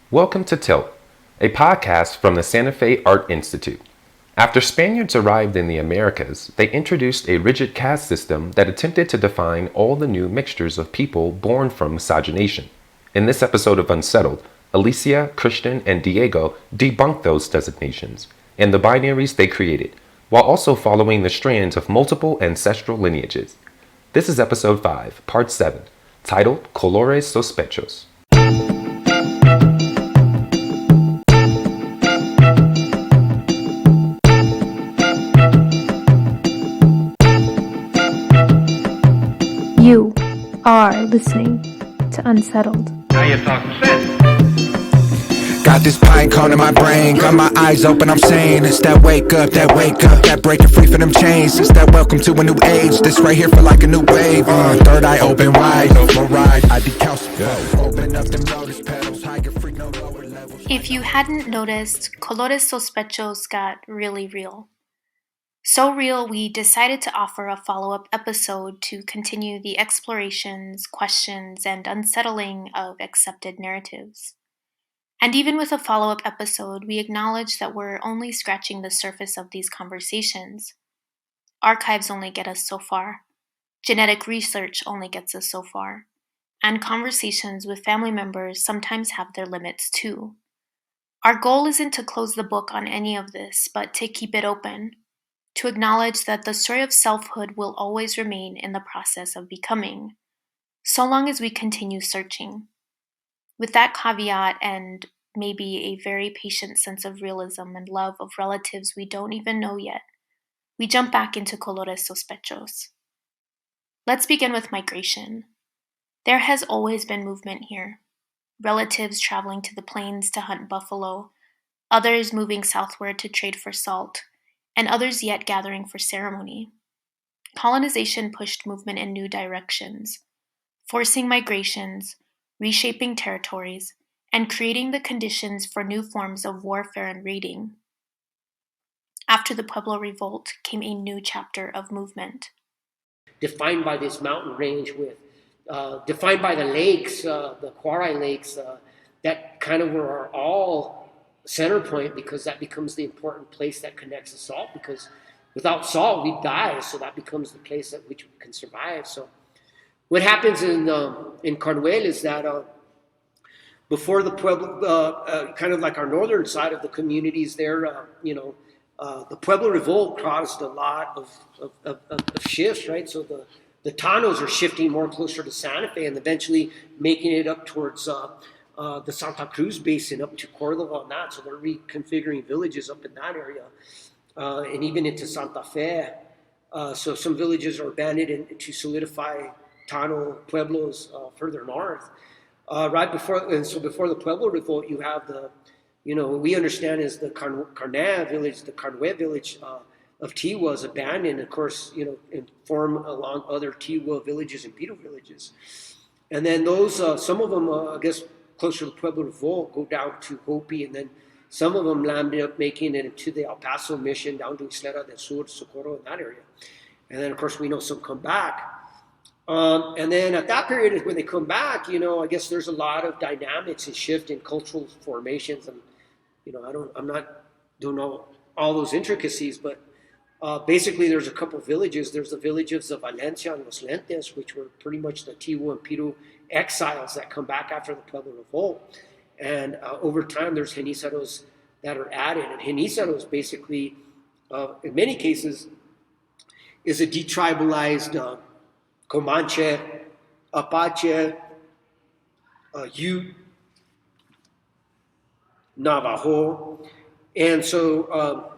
Welcome to Tilt, a podcast from the Santa Fe Art Institute. After Spaniards arrived in the Americas, they introduced a rigid caste system that attempted to define all the new mixtures of people born from miscegenation. In this episode of Unsettled, Alicia, Christian, and Diego debunk those designations and the binaries they created, while also following the strands of multiple ancestral lineages. This is episode 5, part 7, titled Sospechos. You are listening to Unsettled. Now you're talking sense. Got this pine cone in my brain, got my eyes open, I'm saying it's that wake up, that breaking free from them chains. It's that welcome to a new age, this right here for like a new wave. Third eye open wide, no more ride, I decalcify. Open up them notice pedals, higher freak, no lower levels. If you hadn't noticed, Sospechos got really real. So real, we decided to offer a follow-up episode to continue the explorations, questions, and unsettling of accepted narratives. And even with a follow-up episode, we acknowledge that we're only scratching the surface of these conversations. Archives only get us so far. Genetic research only gets us so far. And conversations with family members sometimes have their limits too. Our goal isn't to close the book on any of this, but to keep it open. To acknowledge that the story of selfhood will always remain in the process of becoming, so long as we continue searching. With that caveat and maybe a very patient sense of realism and love of relatives we don't even know yet, we jump back into Sospechos. Let's begin with migration. There has always been movement here. Relatives traveling to the plains to hunt buffalo, others moving southward to trade for salt, and others yet gathering for ceremony. Colonization pushed movement in new directions, forcing migrations, reshaping territories, and creating the conditions for new forms of warfare and raiding. After the Pueblo Revolt came a new chapter of movement. Defined by this mountain range defined by the lakes, the Quarai lakes, that kind of were all center point, because that becomes the important place that connects the salt, because without salt we die, so that becomes the place at which we can survive. So what happens in Carnuel is that before the Pueblo, kind of like our northern side of the communities there, the Pueblo Revolt caused a lot of shifts, right? So the Tanos are shifting more closer to Santa Fe and eventually making it up towards the Santa Cruz Basin up to Cordova and that. So they're reconfiguring villages up in that area and even into Santa Fe. So some villages are abandoned to solidify Tano pueblos further north. Before the Pueblo Revolt, you have what we understand as the Carné village, the Carnué village of Tiwa is abandoned, of course, and form along other Tiwa villages and Pito villages. And then those, some of them, I guess, closer to the Pueblo Revolt, go down to Hopi, and then some of them landed up making it into the El Paso mission, down to Isleta del Sur, Socorro, in that area. And then, of course, we know some come back. And then at that period is when they come back, I guess there's a lot of dynamics and shift in cultural formations. And, don't know all those intricacies, but basically there's a couple of villages. There's the villages of Valencia and Los Lentes, which were pretty much the Tiwa and Pito exiles that come back after the Pueblo Revolt. And over time, there's Genizaros that are added. And Genizaros basically, in many cases, is a detribalized Comanche, Apache, Ute, Navajo. And so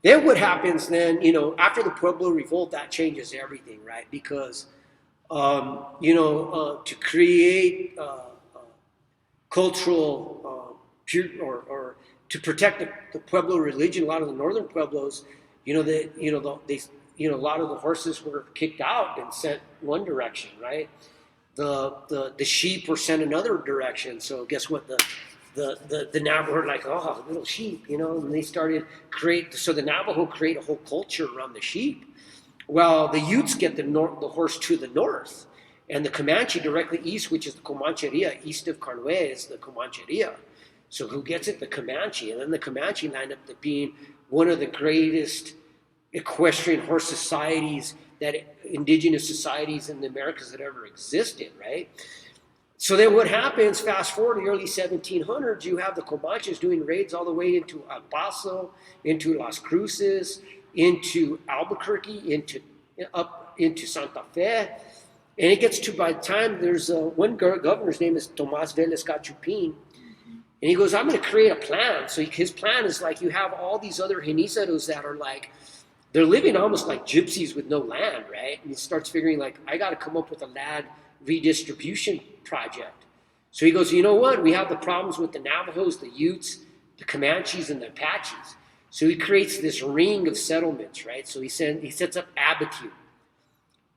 then what happens then, after the Pueblo Revolt, that changes everything, right? Because, to create cultural, or to protect the Pueblo religion, a lot of the northern Pueblos, a lot of the horses were kicked out and sent one direction, right? The sheep were sent another direction. So guess what? The Navajo were like, oh, little sheep, and they started so the Navajo create a whole culture around the sheep. Well, the Utes get the horse to the north, And the Comanche directly east, which is the Comancheria, east of Carnué, is the Comancheria. So who gets it? The Comanche. And then the Comanche lined up to being one of the greatest equestrian horse societies, that indigenous societies in the Americas that ever existed, right? So then what happens, fast forward to the early 1700s, you have the Comanches doing raids all the way into El Paso, into Las Cruces, into Albuquerque, up into Santa Fe. And it gets to, by the time, there's one governor's name is Tomás Vélez Cachupín, and he goes, I'm going to create a plan. So his plan is like, you have all these other Genizados that are like, they're living almost like gypsies with no land, right? And he starts figuring like, I got to come up with a land redistribution project. So he goes, you know what? We have the problems with the Navajos, the Utes, the Comanches, and the Apaches. So he creates this ring of settlements, right? So he sets up Abiquiu.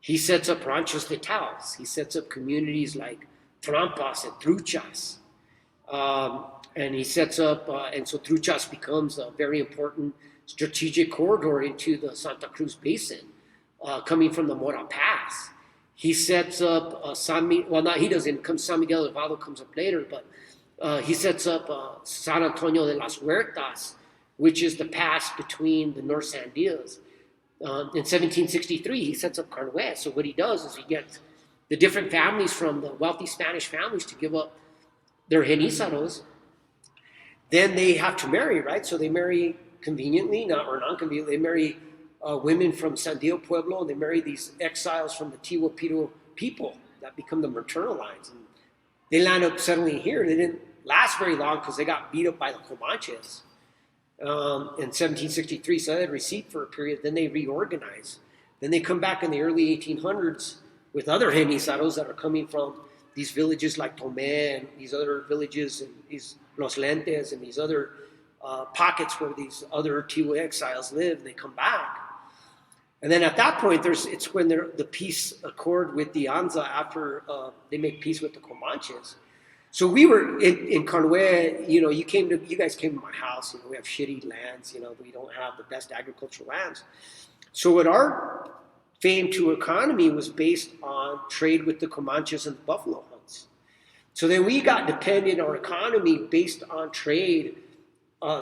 He sets up Ranchos de Taos. He sets up communities like Trampas and Truchas. And he sets up, and so Truchas becomes a very important strategic corridor into the Santa Cruz Basin, coming from the Mora Pass. He sets up San Miguel del Vado comes up later, but he sets up San Antonio de las Huertas, which is the pass between the North Sandias. In 1763, he sets up Carnué. So what he does is he gets the different families from the wealthy Spanish families to give up their Genizados. Then they have to marry, right? So they marry conveniently, or non-conveniently. They marry women from Sandio Pueblo, and they marry these exiles from the Tihuapiro people that become the maternal lines. And they land up settling here. They didn't last very long because they got beat up by the Comanches in 1763. So they had receipt for a period. Then they reorganize. Then they come back in the early 1800s with other Genizados that are coming from these villages like Tomé and these other villages and these Los Lentes and these other pockets where these other Tiwa exiles live. And they come back. And then at that point, it's when the peace accord with the Anza after they make peace with the Comanches. So we were in Carnué, you guys came to my house, we have shitty lands, we don't have the best agricultural lands. So what our fame to economy was based on trade with the Comanches and the buffalo hunts. So then we got dependent on our economy based on trade.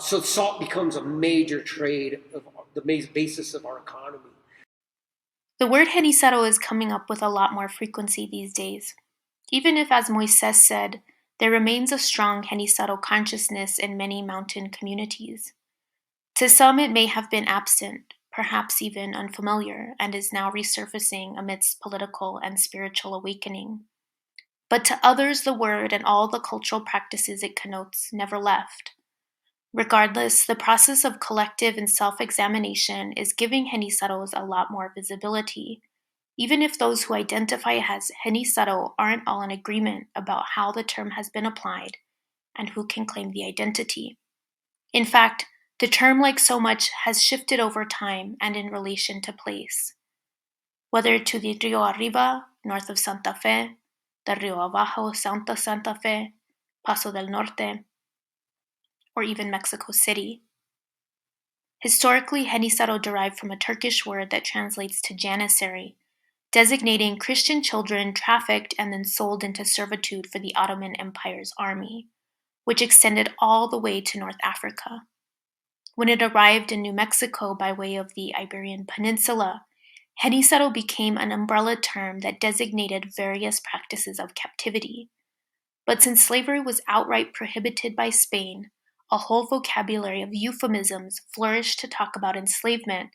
So salt becomes a major trade of the basis of our economy. The word Genizado is coming up with a lot more frequency these days, even if, as Moises said, there remains a strong Genizado consciousness in many mountain communities. To some, it may have been absent, perhaps even unfamiliar, and is now resurfacing amidst political and spiritual awakening. But to others, the word and all the cultural practices it connotes never left. Regardless, the process of collective and self-examination is giving Genizados a lot more visibility, even if those who identify as Genizado aren't all in agreement about how the term has been applied and who can claim the identity. In fact, the term, like so much, has shifted over time and in relation to place. Whether to the Rio Arriba, north of Santa Fe, the Rio Abajo, Santa Fe, Paso del Norte, or even Mexico City. Historically, Genizado derived from a Turkish word that translates to janissary, designating Christian children trafficked and then sold into servitude for the Ottoman Empire's army, which extended all the way to North Africa. When it arrived in New Mexico by way of the Iberian Peninsula, Genizado became an umbrella term that designated various practices of captivity. But since slavery was outright prohibited by Spain, a whole vocabulary of euphemisms flourished to talk about enslavement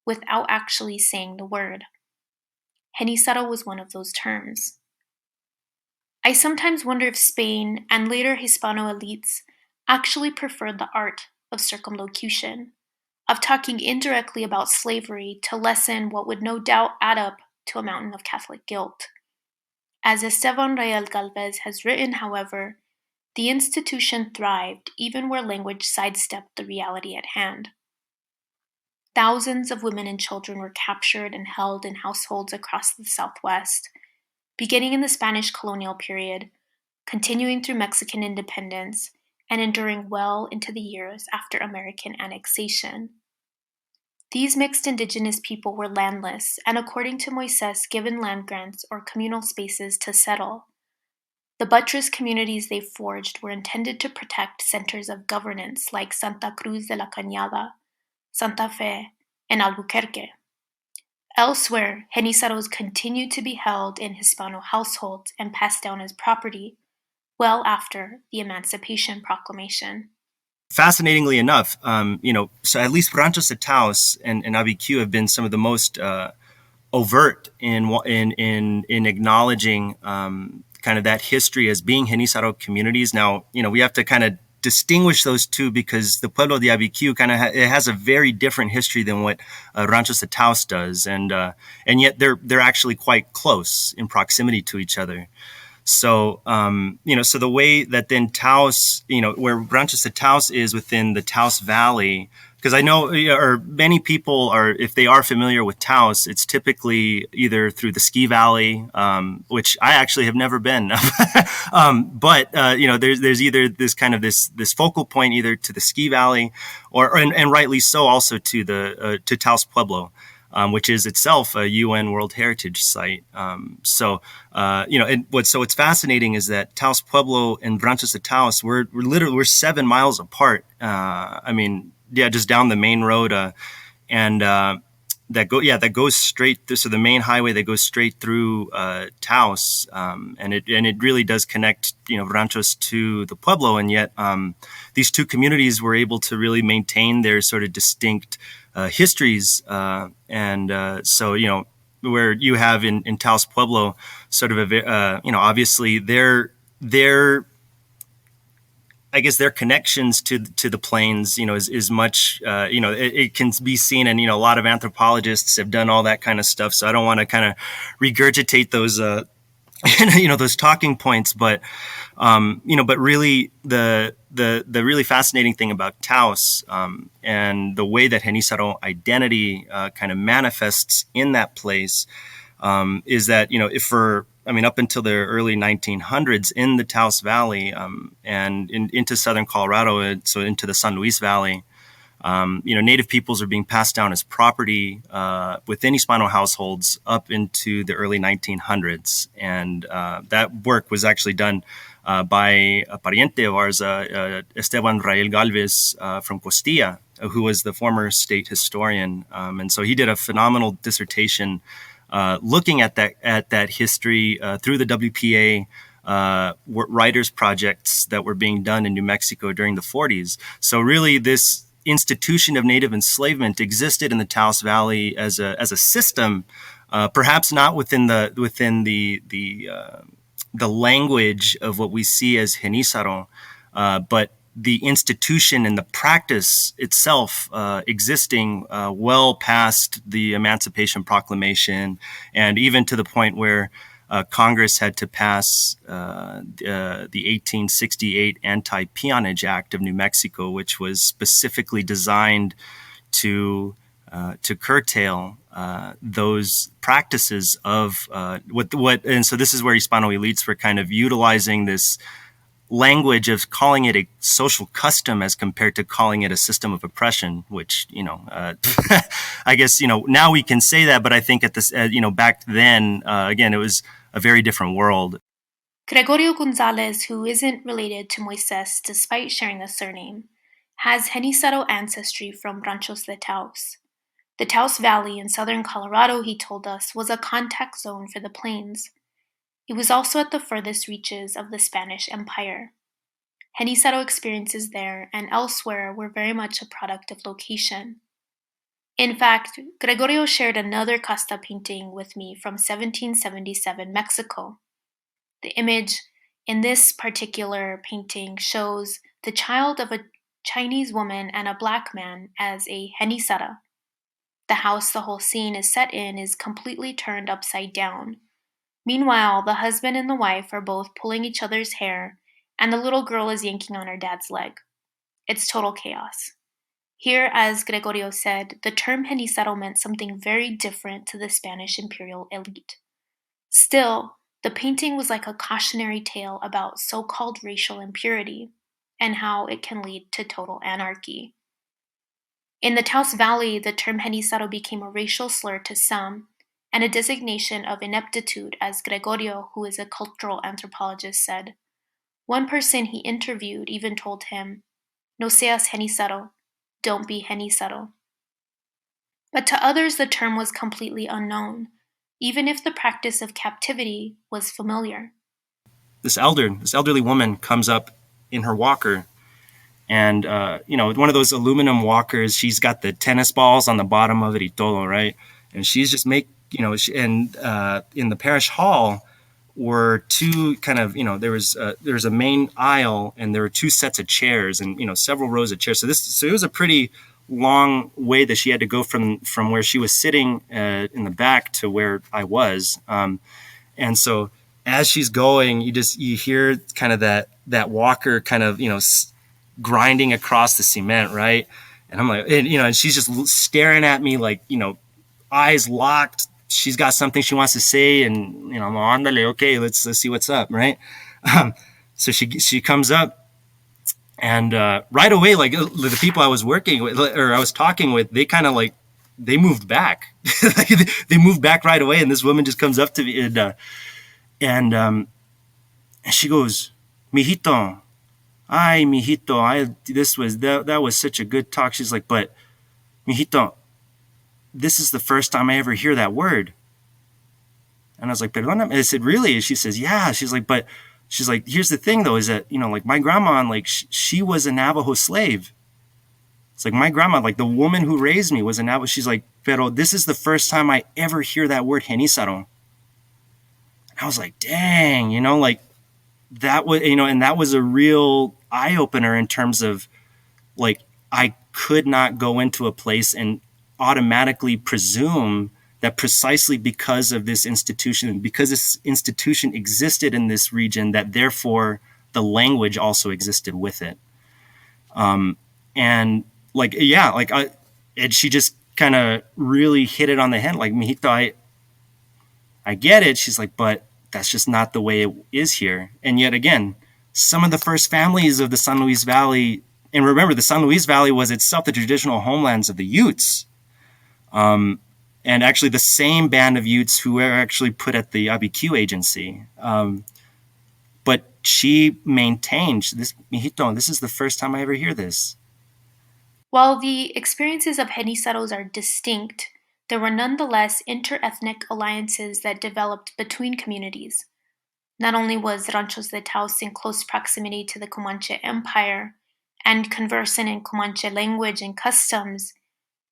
without actually saying the word. Genizado was one of those terms. I sometimes wonder if Spain and later Hispano elites actually preferred the art of circumlocution, of talking indirectly about slavery to lessen what would no doubt add up to a mountain of Catholic guilt. As Esteban Real Galvez has written, however, the institution thrived even where language sidestepped the reality at hand. Thousands of women and children were captured and held in households across the Southwest, beginning in the Spanish colonial period, continuing through Mexican independence, and enduring well into the years after American annexation. These mixed indigenous people were landless and, according to Moises, given land grants or communal spaces to settle. The buttress communities they forged were intended to protect centers of governance like Santa Cruz de la Cañada, Santa Fe, and Albuquerque. Elsewhere, Genizaros continued to be held in Hispano households and passed down as property well after the Emancipation Proclamation. Fascinatingly enough, so at least Ranchos de Taos and ABQ have been some of the most overt in acknowledging kind of that history as being Genizaro communities. Now, we have to kind of distinguish those two because the Pueblo de ABQ kind of it has a very different history than what Ranchos de Taos does, and yet they're actually quite close in proximity to each other. So, so the way that then Taos, where Ranchos de Taos is within the Taos Valley, because I know, or many people are, if they are familiar with Taos, it's typically either through the Ski Valley, which I actually have never been, but there's either this kind of this focal point either to the Ski Valley, and rightly so also to the to Taos Pueblo. Which is itself a UN World Heritage Site. So what's fascinating is that Taos Pueblo and Ranchos de Taos, we're 7 miles apart. Just down the main road, that goes straight through. So the main highway that goes straight through Taos, and it really does connect, Ranchos to the Pueblo, and yet these two communities were able to really maintain their sort of distinct histories, so where you have in Taos Pueblo sort of obviously their I guess their connections to the plains, is much, it can be seen, and a lot of anthropologists have done all that kind of stuff. So I don't want to kind of regurgitate those, those talking points, but really the really fascinating thing about Taos, and the way that Genizaro identity kind of manifests in that place, is that up until the early 1900s in the Taos Valley, and into southern Colorado, so into the San Luis Valley, Native peoples are being passed down as property within Hispano households up into the early 1900s. And that work was actually done by a pariente of ours, Esteban Rael Galvez from Costilla, who was the former state historian. And so he did a phenomenal dissertation looking at that history through the WPA writers projects that were being done in New Mexico during the 40s. So really, this institution of native enslavement existed in the Taos Valley as a system, perhaps not within the language of what we see as Genizaro, but the institution and the practice itself existing well past the Emancipation Proclamation, and even to the point where Congress had to pass the 1868 Anti-Peonage Act of New Mexico, which was specifically designed to curtail those practices of what. And so this is where Hispano elites were kind of utilizing this language of calling it a social custom as compared to calling it a system of oppression, which, I guess, now we can say that, but I think at this, back then, again, it was a very different world. Gregorio Gonzalez, who isn't related to Moises despite sharing a surname, has Genizaro ancestry from Ranchos de Taos. The Taos Valley in southern Colorado, he told us, was a contact zone for the plains. It was also at the furthest reaches of the Spanish Empire. Genizaro experiences there and elsewhere were very much a product of location. In fact, Gregorio shared another casta painting with me from 1777 Mexico. The image in this particular painting shows the child of a Chinese woman and a black man as a Genizara. The house the whole scene is set in is completely turned upside down. Meanwhile, the husband and the wife are both pulling each other's hair, and the little girl is yanking on her dad's leg. It's total chaos. Here, as Gregorio said, the term Genizaro meant something very different to the Spanish imperial elite. Still, the painting was like a cautionary tale about so-called racial impurity and how it can lead to total anarchy. In the Taos Valley, the term Genisaro became a racial slur to some and a designation of ineptitude, as Gregorio, who is a cultural anthropologist, said. One person he interviewed even told him, "No seas Genisaro, don't be Genisaro." But to others, the term was completely unknown, even if the practice of captivity was familiar. This elderly woman comes up in her walker, and one of those aluminum walkers. She's got the tennis balls on the bottom of it, y todo, right? And she's just in the parish hall were two kind of, there was a main aisle, and there were two sets of chairs, and several rows of chairs. So it was a pretty long way that she had to go from where she was sitting in the back to where I was, and so as she's going, you hear kind of that walker kind of grinding across the cement, right? And I'm like, and she's just staring at me like, eyes locked. She's got something she wants to say, and I'm andale, okay, let's see what's up, right? So she comes up, and right away, like the people I was working with or I was talking with, they kind of like they moved back. They moved back right away, and this woman just comes up to me and she goes, "Mijito, ay, mijito, that was such a good talk." She's like, "But mijito, this is the first time I ever hear that word." And I was like, "Perdóname." I said, "Really?" She says, "Yeah." She's like, "Here's the thing though, is that, like my grandma, like she was a Navajo slave." It's like my grandma, like the woman who raised me was a Navajo. She's like, "Pero this is the first time I ever hear that word Genisaro." And I was like, dang, like that was, and that was a real eye opener in terms of like, I could not go into a place and automatically presume that precisely because of this institution, because this institution existed in this region, that therefore the language also existed with it. And like, yeah, like and she just kind of really hit it on the head. Like, mijito, I get it. She's like, but that's just not the way it is here. And yet again, some of the first families of the San Luis Valley, and remember, the San Luis Valley was itself the traditional homelands of the Utes. And actually the same band of Utes who were actually put at the ABQ agency. But she maintained this, mijito, this is the first time I ever hear this. While the experiences of Genisaros are distinct, there were nonetheless inter-ethnic alliances that developed between communities. Not only was Ranchos de Taos in close proximity to the Comanche Empire and conversant in Comanche language and customs,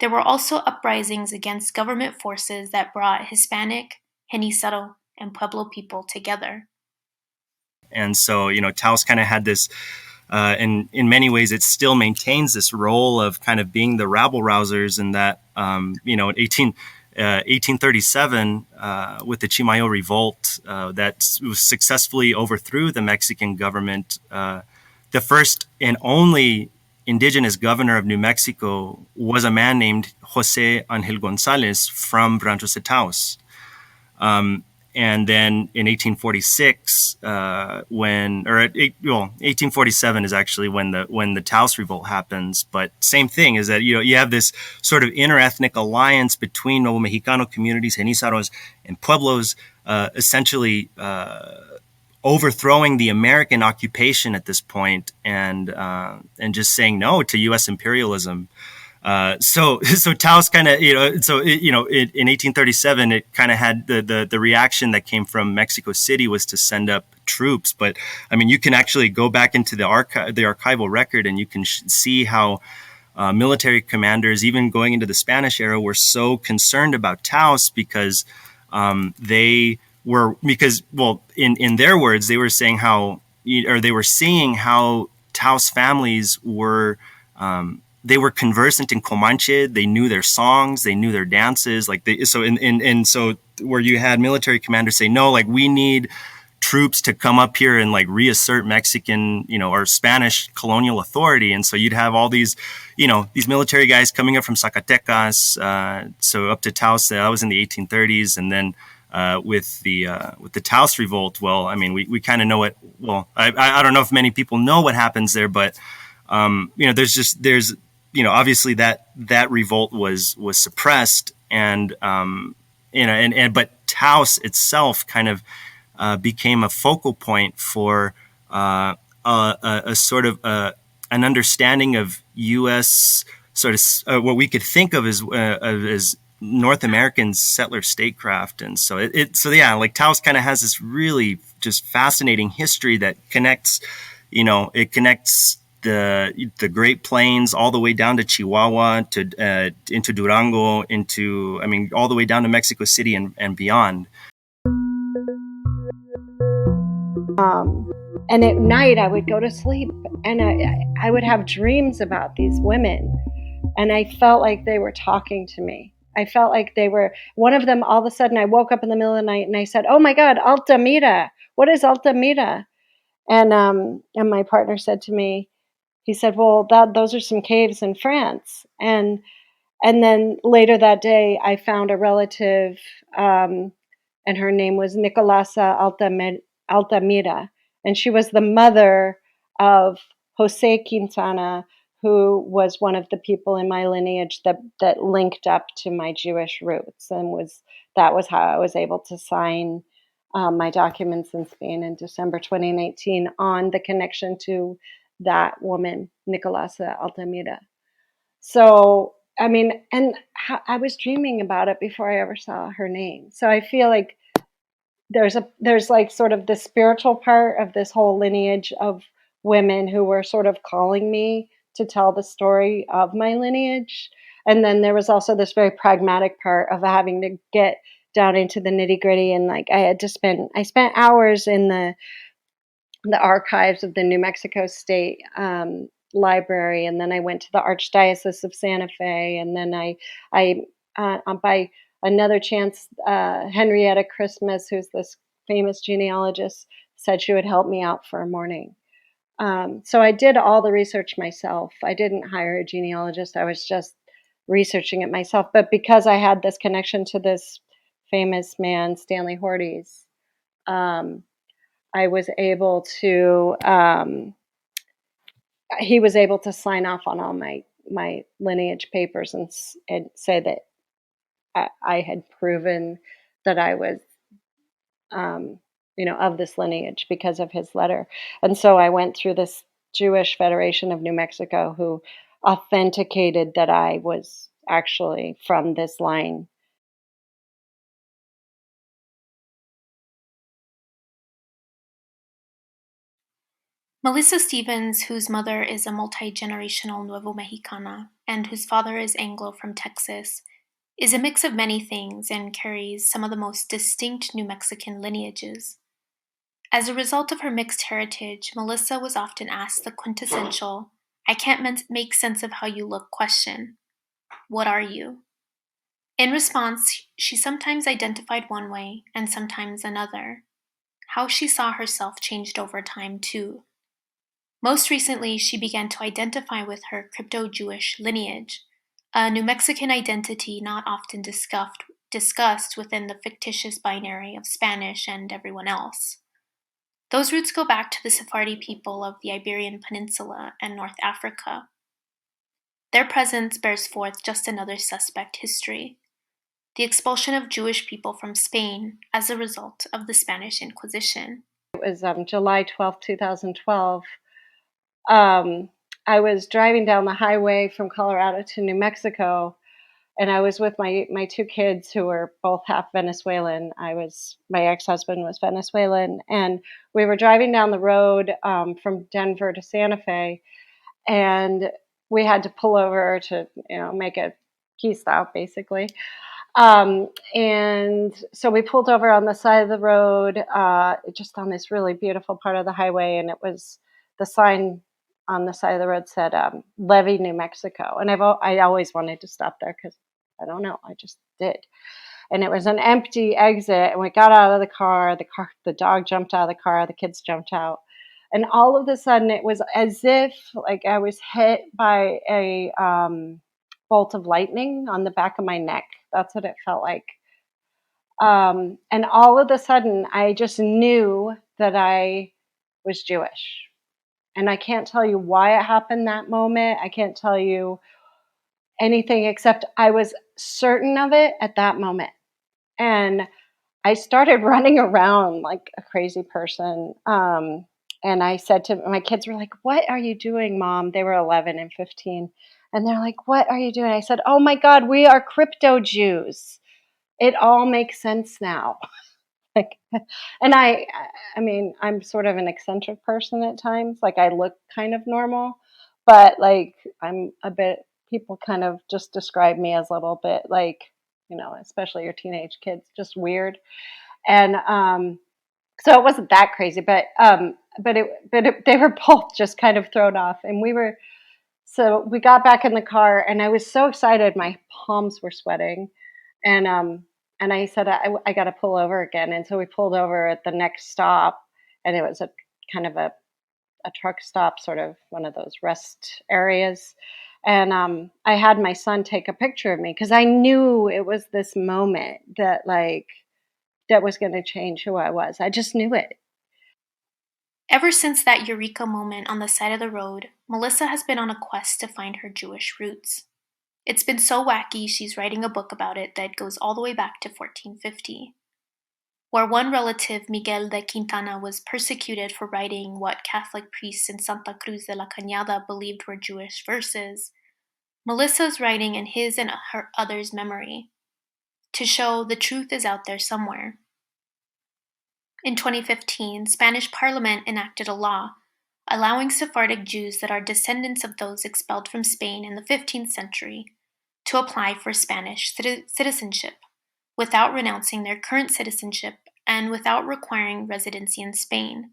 there were also uprisings against government forces that brought Hispanic, Genisaro, and Pueblo people together. And so, Taos kind of had this, and in many ways, it still maintains this role of kind of being the rabble rousers, and that, in 1837, with the Chimayo revolt that successfully overthrew the Mexican government, the first and only indigenous governor of New Mexico was a man named Jose Angel Gonzalez from Ranchos de Taos. And then in 1846, 1847 is actually when the Taos revolt happens. But same thing is that, you have this sort of interethnic alliance between Nuevo Mexicano communities, Genisaros, and Pueblos, essentially overthrowing the American occupation at this point, and just saying no to U.S. imperialism. So Taos kind of, in 1837, it kind of had the reaction that came from Mexico City was to send up troops. But I mean, you can actually go back into the archival record, and you can see how military commanders, even going into the Spanish era, were so concerned about Taos because in their words, they were saying they were seeing how Taos families were, they were conversant in Comanche. They knew their songs, they knew their dances. So where you had military commanders say, no, like we need troops to come up here and like reassert Mexican, or Spanish colonial authority. And so you'd have all these, these military guys coming up from Zacatecas, so up to Taos. That was in the 1830s, and then with the Taos revolt. Well, I mean, we kind of know it. Well, I don't know if many people know what happens there, but there's obviously that revolt was suppressed, and but Taos itself kind of became a focal point for a sort of an understanding of U.S. sort of what we could think of as North American settler statecraft. And so like Taos kind of has this really just fascinating history that connects, it connects the Great Plains all the way down to Chihuahua, to into Durango, all the way down to Mexico City and beyond. And at night I would go to sleep and I would have dreams about these women, and I felt like they were talking to me. I felt like they were, one of them, all of a sudden I woke up in the middle of the night and I said, "Oh my God, Altamira. What is Altamira?" And my partner said to me, he said, "Well, those are some caves in France." And then later that day, I found a relative, and her name was Nicolasa Altamira, and she was the mother of Jose Quintana, who was one of the people in my lineage that linked up to my Jewish roots, and that was how I was able to sign my documents in Spain in December 2019 on the connection to that woman, Nicolasa Altamira. So, I mean, and I was dreaming about it before I ever saw her name. So I feel like there's like sort of the spiritual part of this whole lineage of women who were sort of calling me to tell the story of my lineage. And then there was also this very pragmatic part of having to get down into the nitty gritty. And like I spent hours in the archives of the New Mexico State Library, and then I went to the Archdiocese of Santa Fe, and then I by another chance, Henrietta Christmas, who's this famous genealogist, said she would help me out for a morning. So I did all the research myself. I didn't hire a genealogist. I was just researching it myself. But because I had this connection to this famous man, Stanley Horties, I was able to, he was able to sign off on all my lineage papers and say that I had proven that I was, of this lineage because of his letter. And so I went through this Jewish Federation of New Mexico who authenticated that I was actually from this line. Melissa Stevens, whose mother is a multi-generational Nuevo Mexicana and whose father is Anglo from Texas, is a mix of many things and carries some of the most distinct New Mexican lineages. As a result of her mixed heritage, Melissa was often asked the quintessential, "I can't make sense of how you look" question: "What are you?" In response, she sometimes identified one way and sometimes another. How she saw herself changed over time, too. Most recently, she began to identify with her crypto-Jewish lineage, a New Mexican identity not often discussed within the fictitious binary of Spanish and everyone else. Those roots go back to the Sephardi people of the Iberian Peninsula and North Africa. Their presence bears forth just another suspect history: the expulsion of Jewish people from Spain as a result of the Spanish Inquisition. It was July 12th, 2012. I was driving down the highway from Colorado to New Mexico, and I was with my two kids who were both half Venezuelan. My ex-husband was Venezuelan, and we were driving down the road from Denver to Santa Fe, and we had to pull over to make a peace stop, basically. And so we pulled over on the side of the road, just on this really beautiful part of the highway, and it was the sign on the side of the road said Levy, New Mexico. And I always wanted to stop there because I don't know, I just did. And it was an empty exit, and we got out of the car. The dog jumped out of the car, the kids jumped out, and all of a sudden it was as if like I was hit by a bolt of lightning on the back of my neck. That's what it felt like. And all of a sudden I just knew that I was Jewish. And I can't tell you why it happened that moment. I can't tell you anything except I was certain of it at that moment. And I started running around like a crazy person. And I said to my kids were like, "What are you doing, Mom?" They were 11 and 15. And they're like, "What are you doing?" I said, "Oh my God, we are crypto Jews. It all makes sense now." Like, and I mean, I'm sort of an eccentric person at times. Like, I look kind of normal, but like, I'm a bit, people kind of just describe me as a little bit like, especially your teenage kids, just weird. And so it wasn't that crazy, but they were both just kind of thrown off. And so we got back in the car, and I was so excited. My palms were sweating. And I said, I got to pull over again. And so we pulled over at the next stop, and it was a kind of a truck stop, sort of one of those rest areas. And I had my son take a picture of me because I knew it was this moment that was going to change who I was. I just knew it. Ever since that eureka moment on the side of the road, Melissa has been on a quest to find her Jewish roots. It's been so wacky, she's writing a book about it that goes all the way back to 1450. Where one relative, Miguel de Quintana, was persecuted for writing what Catholic priests in Santa Cruz de la Cañada believed were Jewish verses, Melissa's writing in his and her others' memory to show the truth is out there somewhere. In 2015, Spanish Parliament enacted a law allowing Sephardic Jews that are descendants of those expelled from Spain in the 15th century to apply for Spanish citizenship without renouncing their current citizenship and without requiring residency in Spain.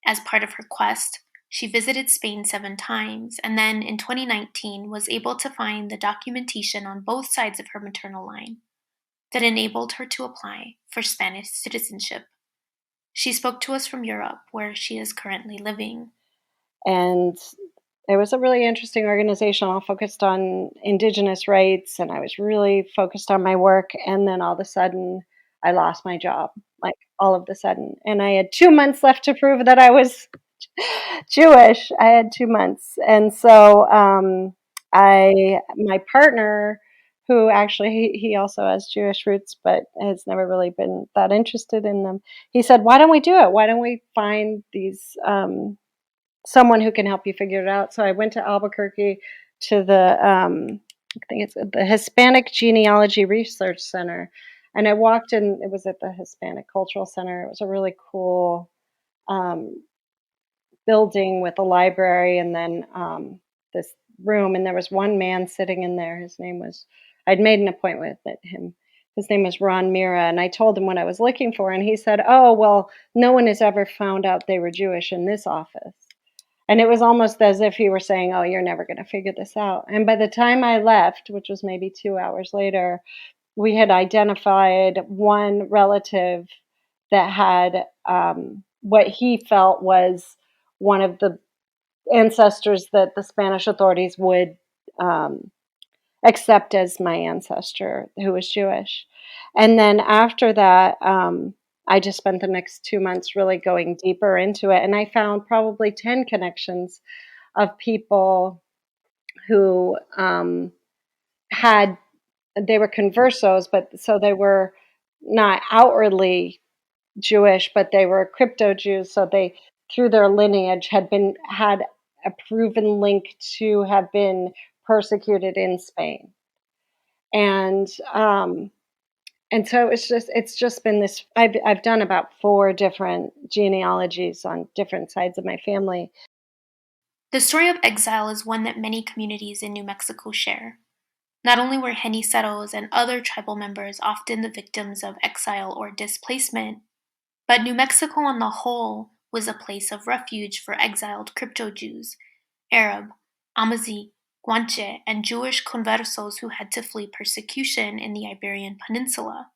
As part of her quest, she visited Spain 7 times and then in 2019 was able to find the documentation on both sides of her maternal line that enabled her to apply for Spanish citizenship. She spoke to us from Europe, where she is currently living. And it was a really interesting organization, all focused on Indigenous rights, and I was really focused on my work. And then all of a sudden, I lost my job, like all of a sudden. And I had 2 months left to prove that I was Jewish. I had 2 months. And so my partner, who actually, he also has Jewish roots, but has never really been that interested in them. He said, "Why don't we do it? Why don't we find these someone who can help you figure it out?" So I went to Albuquerque to I think it's the Hispanic Genealogy Research Center, and I walked in. It was at the Hispanic Cultural Center. It was a really cool um, building with a library, and then this room. And there was one man sitting in there. His name was. I'd made an appointment with him. His name was Ron Mira, and I told him what I was looking for, and he said, "Oh, well, no one has ever found out they were Jewish in this office." And it was almost as if he were saying, "Oh, you're never going to figure this out." And by the time I left, which was maybe 2 hours later, we had identified one relative that had what he felt was one of the ancestors that the Spanish authorities would um, accept as my ancestor, who was Jewish. And then after that, I just spent the next 2 months really going deeper into it. And I found probably 10 connections of people who they were conversos, but so they were not outwardly Jewish, but they were crypto Jews. So they, through their lineage, had a proven link to have been persecuted in Spain. And so it's just been this. I've done about 4 different genealogies on different sides of my family. The story of exile is one that many communities in New Mexico share. Not only were Geniceros and other tribal members often the victims of exile or displacement, but New Mexico on the whole was a place of refuge for exiled crypto Jews, Arab, Amazigh, Guanche, and Jewish conversos who had to flee persecution in the Iberian Peninsula.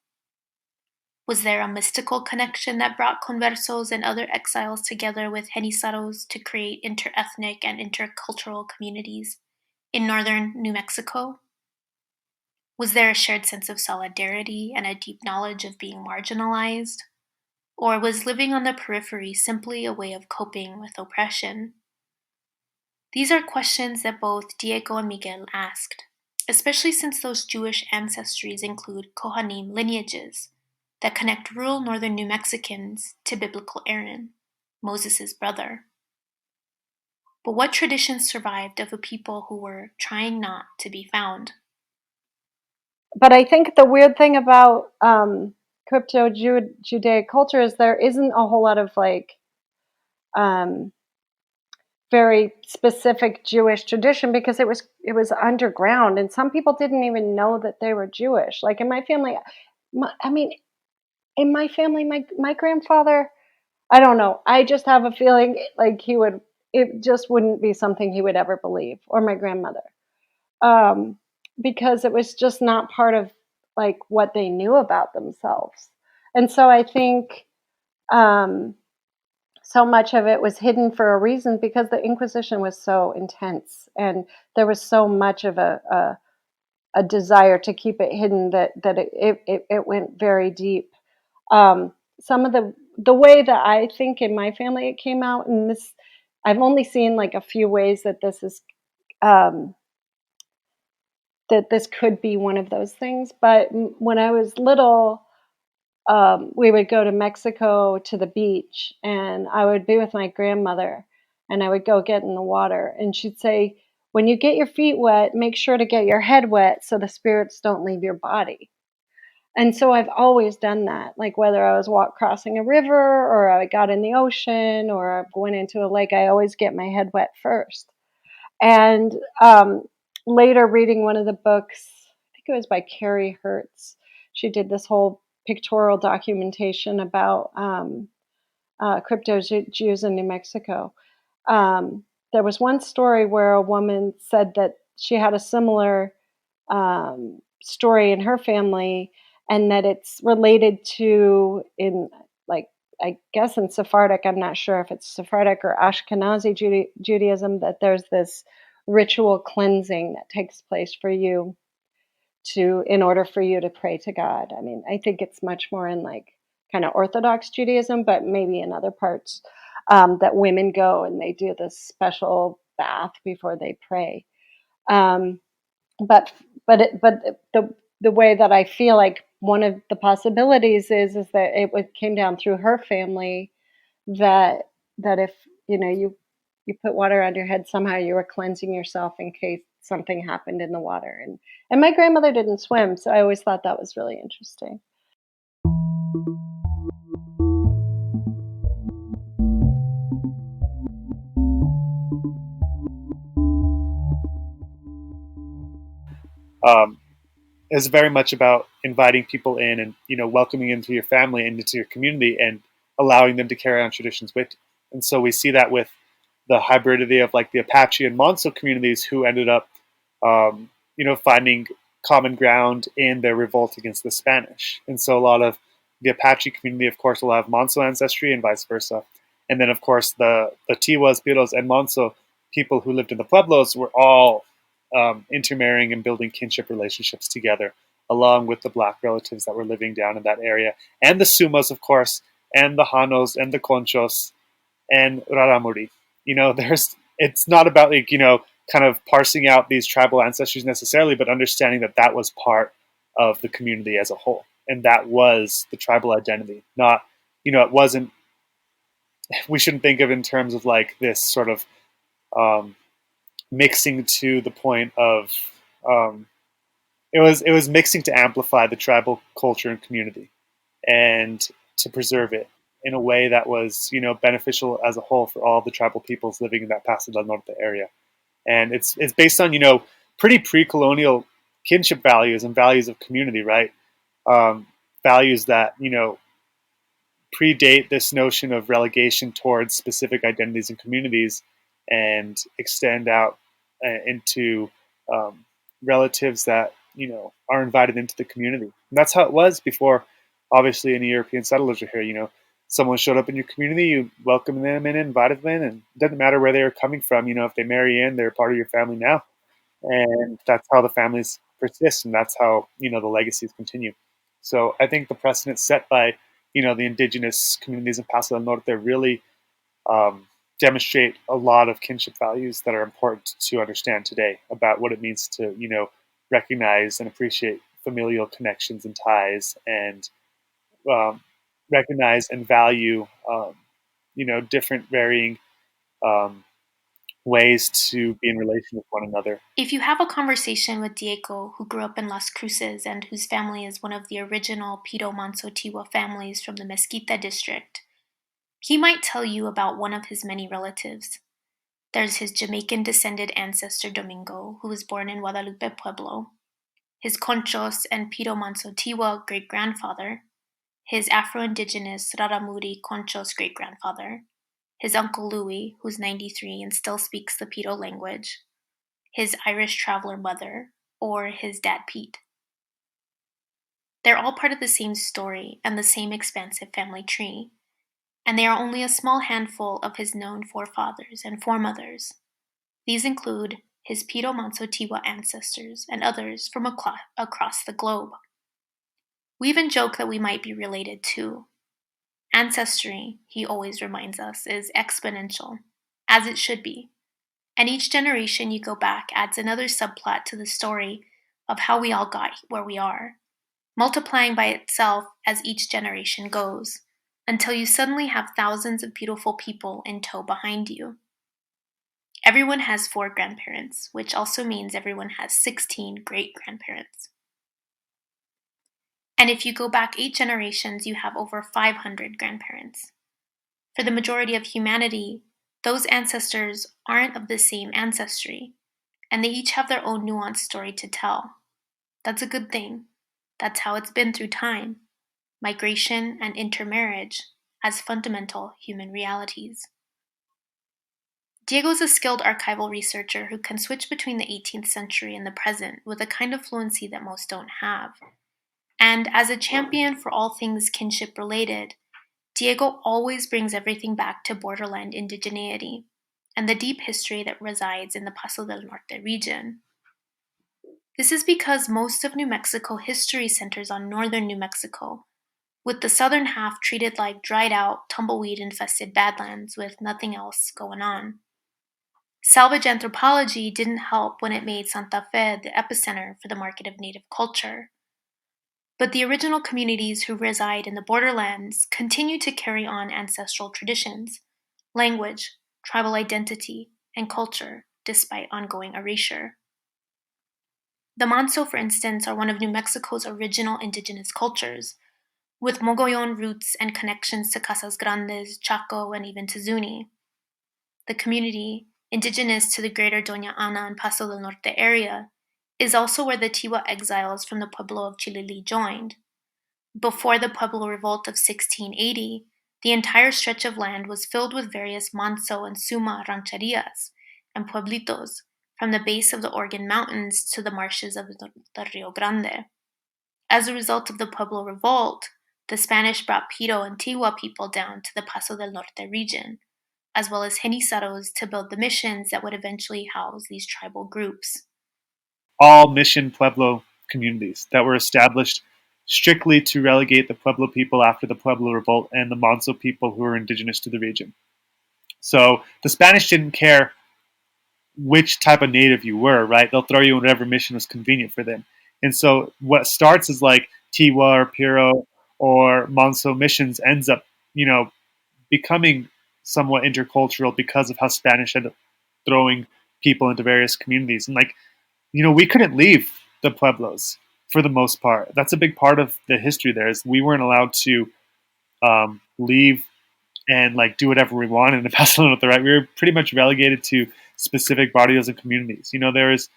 Was there a mystical connection that brought conversos and other exiles together with Geniceros to create interethnic and intercultural communities in northern New Mexico? Was there a shared sense of solidarity and a deep knowledge of being marginalized? Or was living on the periphery simply a way of coping with oppression? These are questions that both Diego and Miguel asked. especially since those Jewish ancestries include Kohanim lineages that connect rural northern New Mexicans to biblical Aaron, Moses' brother. But what traditions survived of a people who were trying not to be found? But I think the weird thing about crypto-Judaic culture is there isn't a whole lot of like very specific Jewish tradition because it was underground, and some people didn't even know that they were Jewish. Like in my family, in my family, my grandfather, I don't know. I just have a feeling like it just wouldn't be something he would ever believe, or my grandmother, because it was just not part of like what they knew about themselves. And so I think so much of it was hidden for a reason because the Inquisition was so intense, and there was so much of a desire to keep it hidden that it went very deep. Some of the way that I think in my family it came out, and this I've only seen like a few ways that this is that this could be one of those things. But when I was little, we would go to Mexico to the beach, and I would be with my grandmother, and I would go get in the water, and she'd say, "When you get your feet wet, make sure to get your head wet so the spirits don't leave your body." And so I've always done that, like whether I was crossing a river or I got in the ocean or I went into a lake, I always get my head wet first. And later, reading one of the books, I think it was by Carrie Hertz, she did this whole pictorial documentation about crypto Jews in New Mexico. There was one story where a woman said that she had a similar story in her family, and that it's related to in like I guess in Sephardic. I'm not sure if it's Sephardic or Ashkenazi Judaism. That there's this ritual cleansing that takes place for you in order for you to pray to God. I mean, I think it's much more in like kind of Orthodox Judaism, but maybe in other parts that women go and they do this special bath before they pray. Um, but the way that I feel like one of the possibilities is that it came down through her family that if you put water on your head, somehow you were cleansing yourself in case something happened in the water. And my grandmother didn't swim, so I always thought that was really interesting. Is very much about inviting people in and welcoming into your family and into your community and allowing them to carry on traditions with you. And so we see that with the hybridity of like the Apache and Monso communities who ended up finding common ground in their revolt against the Spanish. And so a lot of the Apache community, of course, will have Monso ancestry and vice versa. And then, of course, the Tiwas, Piros, and Monso people who lived in the Pueblos were all intermarrying and building kinship relationships together, along with the black relatives that were living down in that area, and the Sumas, of course, and the Hanos, and the Conchos, and Raramuri. It's not about kind of parsing out these tribal ancestries necessarily, but understanding that that was part of the community as a whole, and that was the tribal identity. Not, it wasn't. We shouldn't think of it in terms of like this sort of mixing to the point of it was mixing to amplify the tribal culture and community and to preserve it in a way that was beneficial as a whole for all the tribal peoples living in that Paso del Norte area. And it's based on pretty pre-colonial kinship values and values of community, right? Values that predate this notion of relegation towards specific identities and communities and extend out into relatives that are invited into the community. And that's how it was before, obviously, any European settlers were here. Someone showed up in your community, you welcomed them in, invited them in, and it doesn't matter where they were coming from. If they marry in, they're part of your family now. And that's how the families persist, and that's how the legacies continue. So I think the precedent set by the indigenous communities in Paso del Norte really demonstrate a lot of kinship values that are important to understand today about what it means to recognize and appreciate familial connections and ties, and um, recognize and value, different varying um, ways to be in relation with one another. If you have a conversation with Diego, who grew up in Las Cruces and whose family is one of the original Pito Manso Tiwa families from the Mezquita district, he might tell you about one of his many relatives. There's his Jamaican descended ancestor Domingo, who was born in Guadalupe Pueblo, his Conchos and Pito Manso Tiwa great grandfather, his Afro Indigenous Raramuri Conchos great grandfather, his Uncle Louis, who's 93 and still speaks the Pito language, his Irish traveler mother, or his dad Pete. They're all part of the same story and the same expansive family tree, and they are only a small handful of his known forefathers and foremothers. These include his Pito Manso Tiwa ancestors and others from across the globe. We even joke that we might be related too. Ancestry, he always reminds us, is exponential, as it should be. And each generation you go back adds another subplot to the story of how we all got where we are, multiplying by itself as each generation goes, until you suddenly have thousands of beautiful people in tow behind you. Everyone has 4 grandparents, which also means everyone has 16 great-grandparents. And if you go back 8 generations, you have over 500 grandparents. For the majority of humanity, those ancestors aren't of the same ancestry, and they each have their own nuanced story to tell. That's a good thing. That's how it's been through time, migration and intermarriage as fundamental human realities. Diego's a skilled archival researcher who can switch between the 18th century and the present with a kind of fluency that most don't have. And as a champion for all things kinship related, Diego always brings everything back to borderland indigeneity and the deep history that resides in the Paso del Norte region. This is because most of New Mexico history centers on northern New Mexico, with the southern half treated like dried out, tumbleweed-infested badlands with nothing else going on. Salvage anthropology didn't help when it made Santa Fe the epicenter for the market of native culture. But the original communities who reside in the borderlands continue to carry on ancestral traditions, language, tribal identity, and culture despite ongoing erasure. The Manso, for instance, are one of New Mexico's original indigenous cultures, with Mogollon roots and connections to Casas Grandes, Chaco, and even to Zuni. The community, indigenous to the greater Doña Ana and Paso del Norte area, is also where the Tiwa exiles from the Pueblo of Chilili joined. Before the Pueblo Revolt of 1680, the entire stretch of land was filled with various Manso and Suma rancherias and pueblitos, from the base of the Organ Mountains to the marshes of the Rio Grande. As a result of the Pueblo Revolt, the Spanish brought Pito and Tiwa people down to the Paso del Norte region, as well as Genizaros to build the missions that would eventually house these tribal groups. All mission Pueblo communities that were established strictly to relegate the Pueblo people after the Pueblo Revolt and the Manso people who were indigenous to the region. So the Spanish didn't care which type of native you were, right? They'll throw you in whatever mission was convenient for them. And so what starts as like Tiwa or Piro or Manso missions ends up, becoming somewhat intercultural because of how Spanish ended up throwing people into various communities. And we couldn't leave the pueblos for the most part. That's a big part of the history there is we weren't allowed to leave and do whatever we wanted in the Paso del Norte, right? We were pretty much relegated to specific barrios and communities. There's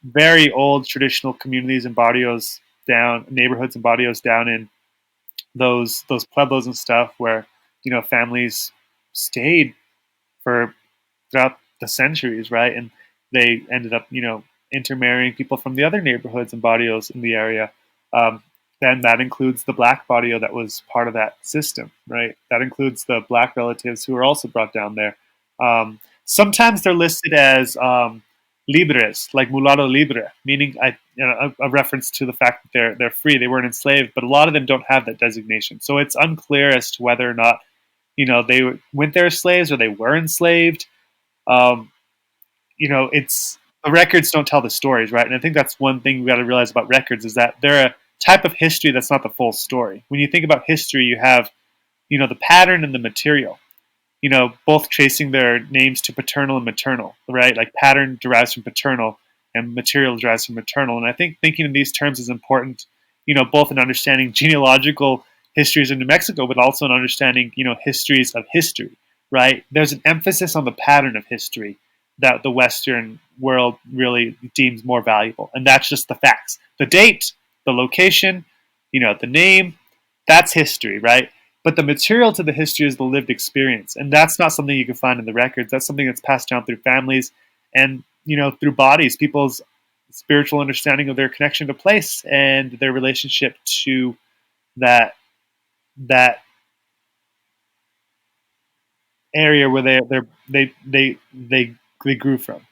very old traditional communities and barrios neighborhoods and barrios down in those pueblos and stuff where families stayed for throughout the centuries, right? And they ended up intermarrying people from the other neighborhoods and barrios in the area. Then that includes the black barrio that was part of that system, right? That includes the black relatives who were also brought down there. Sometimes they're listed as libres, like mulatto libre, meaning a reference to the fact that they're free, they weren't enslaved, but a lot of them don't have that designation. So it's unclear as to whether or not they went there as slaves or they were enslaved. It's the records don't tell the stories, right? And I think that's one thing we got to realize about records is that they're a type of history that's not the full story. When you think about history, you have, the pattern and the material, both tracing their names to paternal and maternal, right? Like pattern derives from paternal and material derives from maternal. And I think thinking in these terms is important, both in understanding genealogical histories of New Mexico, but also in understanding, histories of history, right? There's an emphasis on the pattern of history that the Western world really deems more valuable. And that's just the facts. The date, the location, the name, that's history, right? But the material to the history is the lived experience. And that's not something you can find in the records. That's something that's passed down through families and, through bodies, people's spiritual understanding of their connection to place and their relationship to that area where they grew from.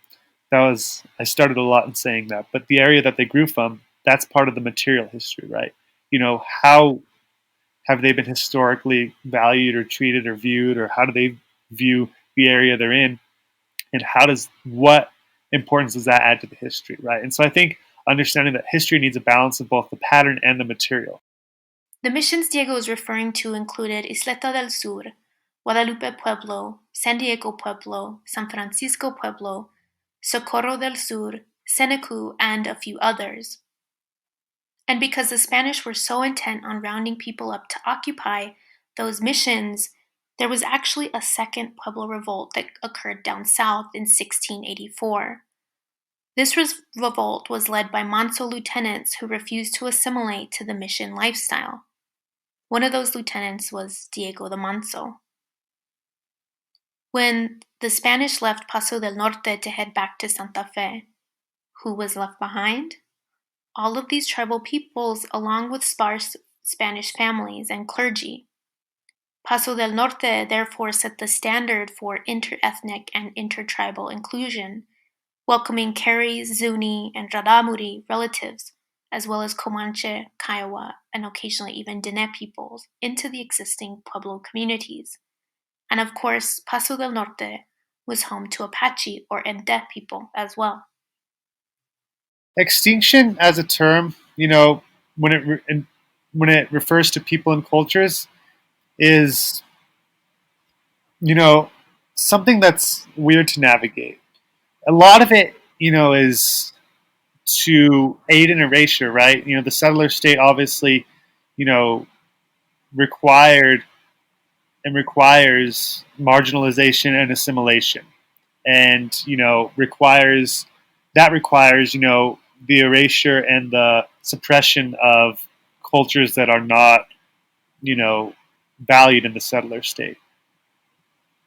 I started a lot in saying that, but the area that they grew from, that's part of the material history, right? How have they been historically valued or treated or viewed, or how do they view the area they're in, and what importance does that add to the history, right? And so I think understanding that history needs a balance of both the pattern and the material. The missions Diego is referring to included Isleta del Sur, Guadalupe Pueblo, San Diego Pueblo, San Francisco Pueblo, Socorro del Sur, Senecu, and a few others. And because the Spanish were so intent on rounding people up to occupy those missions, there was actually a second Pueblo revolt that occurred down south in 1684. This revolt was led by Manso lieutenants who refused to assimilate to the mission lifestyle. One of those lieutenants was Diego de Manso. When the Spanish left Paso del Norte to head back to Santa Fe, who was left behind? All of these tribal peoples, along with sparse Spanish families and clergy. Paso del Norte therefore set the standard for interethnic and intertribal inclusion, welcoming Carey, Zuni, and Raramuri relatives, as well as Comanche, Kiowa, and occasionally even Diné peoples into the existing Pueblo communities. And of course, Paso del Norte was home to Apache or Ente people as well. Extinction as a term, when it refers to people and cultures, is something that's weird to navigate. A lot of it, is to aid in erasure, right? The settler state obviously, required and requires marginalization and assimilation, and requires the erasure and the suppression of cultures that are not valued in the settler state.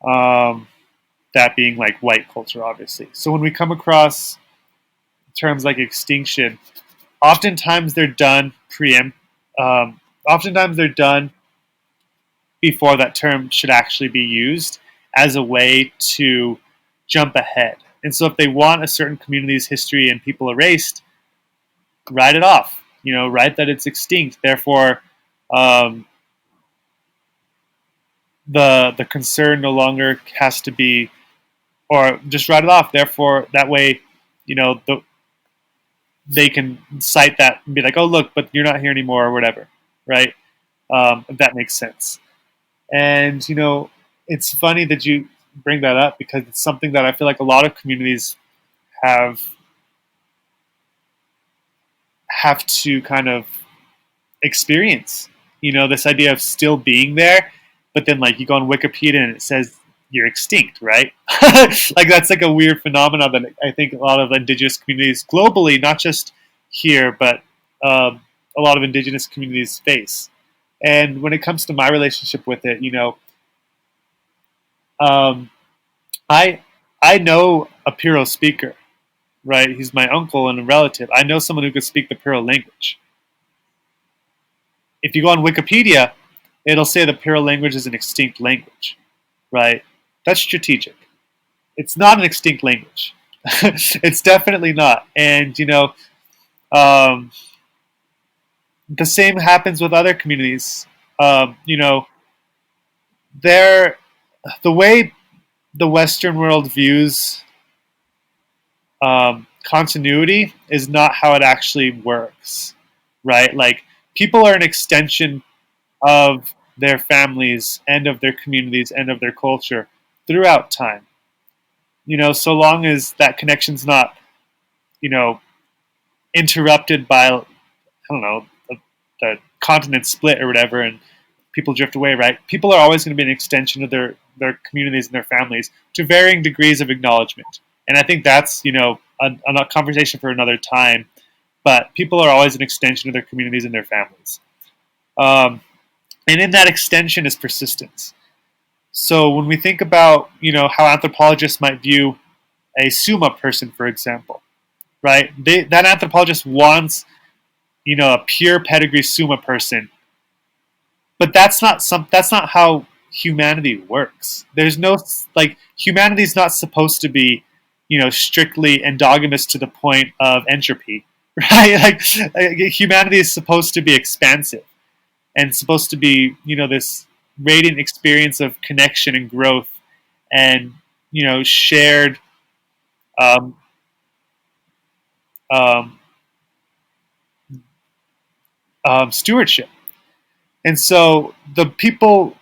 That being like white culture, obviously. So when we come across terms like extinction, oftentimes they're done oftentimes they're done before that term should actually be used as a way to jump ahead. And so if they want a certain community's history and people erased, write it off. Write that it's extinct. Therefore, the concern no longer has to be, or just write it off. Therefore, that way, they can cite that and be like, oh, look, but you're not here anymore or whatever, right? If that makes sense. And, it's funny that you bring that up because it's something that I feel like a lot of communities have to kind of experience, this idea of still being there, but then like you go on Wikipedia and it says you're extinct, right? Like that's like a weird phenomenon that I think a lot of indigenous communities globally, not just here, but a lot of indigenous communities face. And when it comes to my relationship with it, I know a Piro speaker, right? He's my uncle and a relative. I know someone who could speak the Piro language. If you go on Wikipedia, it'll say the Piro language is an extinct language, right? That's strategic. It's not an extinct language. It's definitely not. And, the same happens with other communities. They're, the way the Western world views continuity is not how it actually works, right? Like people are an extension of their families and of their communities and of their culture throughout time. So long as that connection's not, you know, interrupted by, I don't know, the continent split or whatever, and people drift away, right? People are always going to be an extension of their communities and their families to varying degrees of acknowledgement. And I think that's, a conversation for another time. But people are always an extension of their communities and their families. And in that extension is persistence. So when we think about, how anthropologists might view a Suma person, for example, right? That anthropologist wants, a pure pedigree Suma person, but that's not how humanity works. There's no humanity's not supposed to be, strictly endogamous to the point of entropy, right? Like humanity is supposed to be expansive and supposed to be, this radiant experience of connection and growth and, shared um, um, stewardship. And so the people,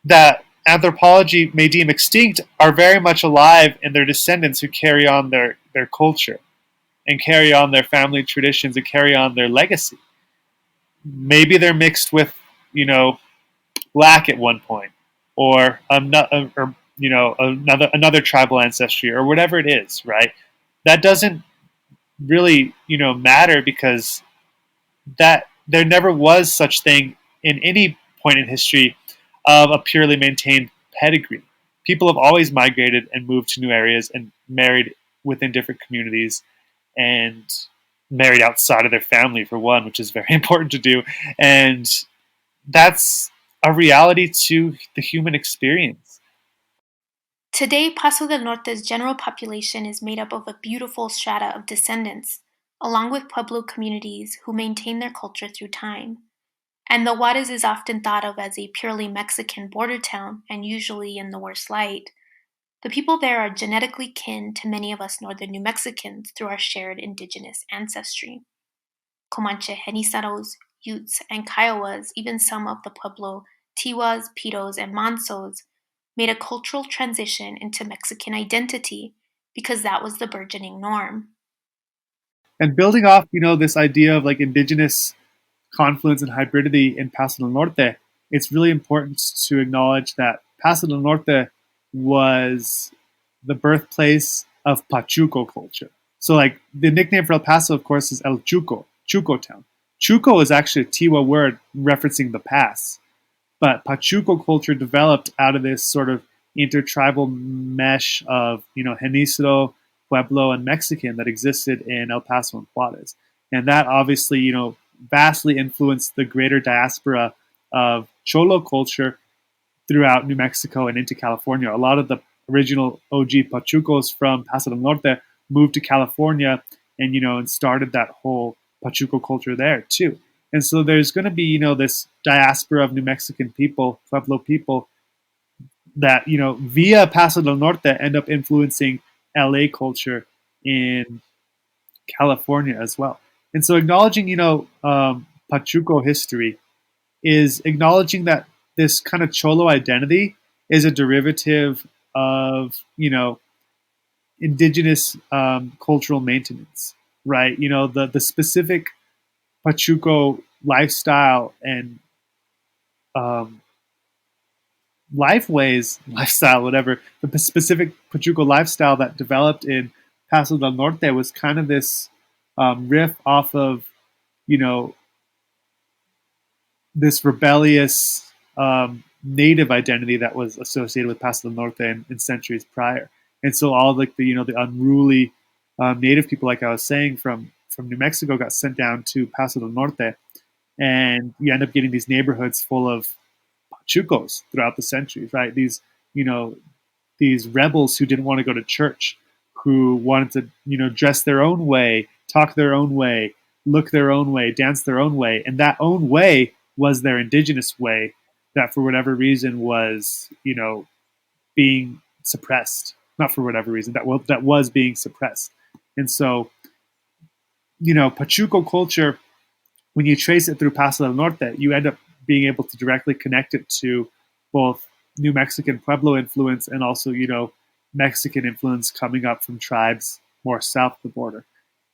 that anthropology may deem extinct are very much alive in their descendants who carry on their culture and carry on their family traditions and carry on their legacy. Maybe they're mixed with, black at one point, or another tribal ancestry, or whatever it is, right? That doesn't really, matter, because that there never was such thing in any point in history of a purely maintained pedigree. People have always migrated and moved to new areas and married within different communities and married outside of their family, for one, which is very important to do. And that's a reality to the human experience. Today, Paso del Norte's general population is made up of a beautiful strata of descendants, along with Pueblo communities who maintain their culture through time. And though Juarez is often thought of as a purely Mexican border town, and usually in the worst light, the people there are genetically kin to many of us northern New Mexicans through our shared indigenous ancestry. Comanche Genizaros, Utes, and Kiowas, even some of the Pueblo Tiwas, Pitos, and Mansos, made a cultural transition into Mexican identity because that was the burgeoning norm. And building off, this idea of like indigenous confluence and hybridity in Paso del Norte, it's really important to acknowledge that Paso del Norte was the birthplace of Pachuco culture. So, like, the nickname for El Paso, of course, is El Chuco, Chuco town. Chuco is actually a Tiwa word referencing the pass. But Pachuco culture developed out of this sort of intertribal mesh of, Genízaro, Pueblo, and Mexican that existed in El Paso and Juarez. And that obviously, vastly influenced the greater diaspora of Cholo culture throughout New Mexico and into California. A lot of the original OG Pachucos from Paso del Norte moved to California and started that whole Pachuco culture there too. And so there's going to be, this diaspora of New Mexican people, Pueblo people, that, via Paso del Norte end up influencing LA culture in California as well. And so acknowledging, Pachuco history is acknowledging that this kind of Cholo identity is a derivative of, indigenous cultural maintenance, right? The specific Pachuco lifestyle and lifestyle, whatever, the specific Pachuco lifestyle that developed in Paso del Norte was kind of this riff off of, this rebellious native identity that was associated with Paso del Norte in centuries prior. And so all like the unruly native people, like I was saying, from New Mexico got sent down to Paso del Norte, and you end up getting these neighborhoods full of Pachucos throughout the centuries, right? These rebels who didn't want to go to church, who wanted to dress their own way, talk their own way, look their own way, dance their own way, and that own way was their indigenous way that for whatever reason was being suppressed not for whatever reason, that was being suppressed. And so, Pachuco culture, when you trace it through Paso del Norte, you end up being able to directly connect it to both New Mexican Pueblo influence and also, Mexican influence coming up from tribes more south of the border.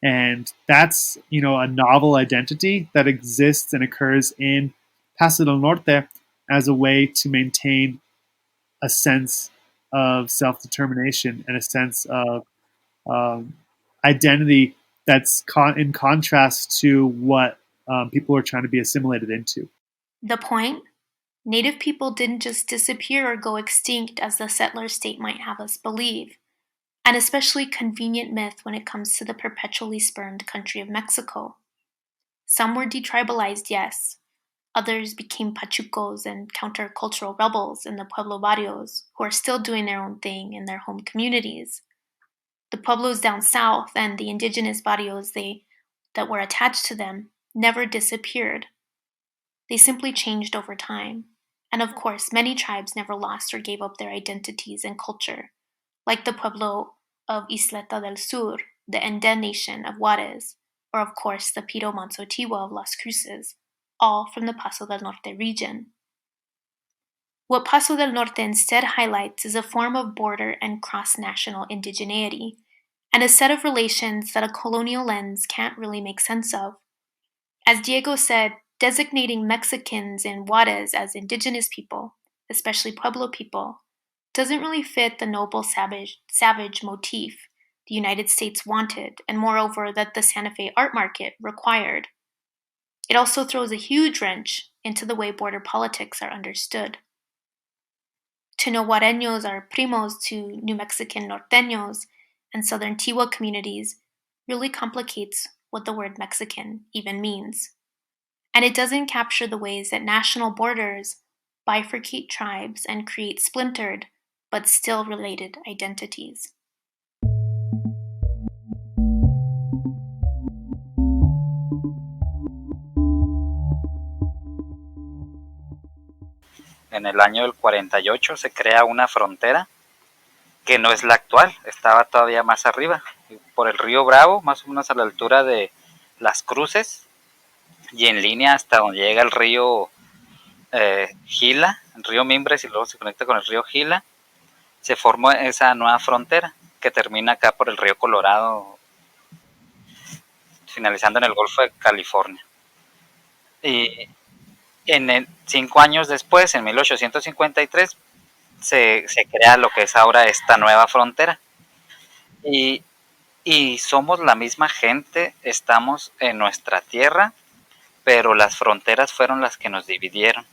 And that's, a novel identity that exists and occurs in Paso del Norte as a way to maintain a sense of self-determination and a sense of um, identity that's in contrast to what people are trying to be assimilated into. The point? Native people didn't just disappear or go extinct as the settler state might have us believe, an especially convenient myth when it comes to the perpetually spurned country of Mexico. Some were detribalized, yes. Others became pachucos and countercultural rebels in the Pueblo barrios who are still doing their own thing in their home communities. The pueblos down south and the indigenous barrios that were attached to them never disappeared. They simply changed over time. And of course, many tribes never lost or gave up their identities and culture, like the pueblo of Isleta del Sur, the Ende nation of Juarez, or of course the Piro Mansotiwa of Las Cruces, all from the Paso del Norte region. What Paso del Norte instead highlights is a form of border and cross-national indigeneity, and a set of relations that a colonial lens can't really make sense of. As Diego said, designating Mexicans in Juarez as indigenous people, especially Pueblo people, doesn't really fit the noble savage motif the United States wanted, and moreover that the Santa Fe art market required. It also throws a huge wrench into the way border politics are understood. To know Juareños are primos to New Mexican norteños and Southern Tiwa communities really complicates what the word Mexican even means. And it doesn't capture the ways that national borders bifurcate tribes and create splintered, but still related identities. En el año del 48 se crea una frontera que no es la actual, estaba todavía más arriba, por el río Bravo, más o menos a la altura de Las Cruces, y en línea hasta donde llega el río Gila, el río Mimbres, y luego se conecta con el río Gila, se formó esa nueva frontera que termina acá por el río Colorado, finalizando en el Golfo de California. Y 5 años después, en 1853, se crea lo que es ahora esta nueva frontera. Y somos la misma gente, estamos en nuestra tierra, pero las fronteras fueron las que nos dividieron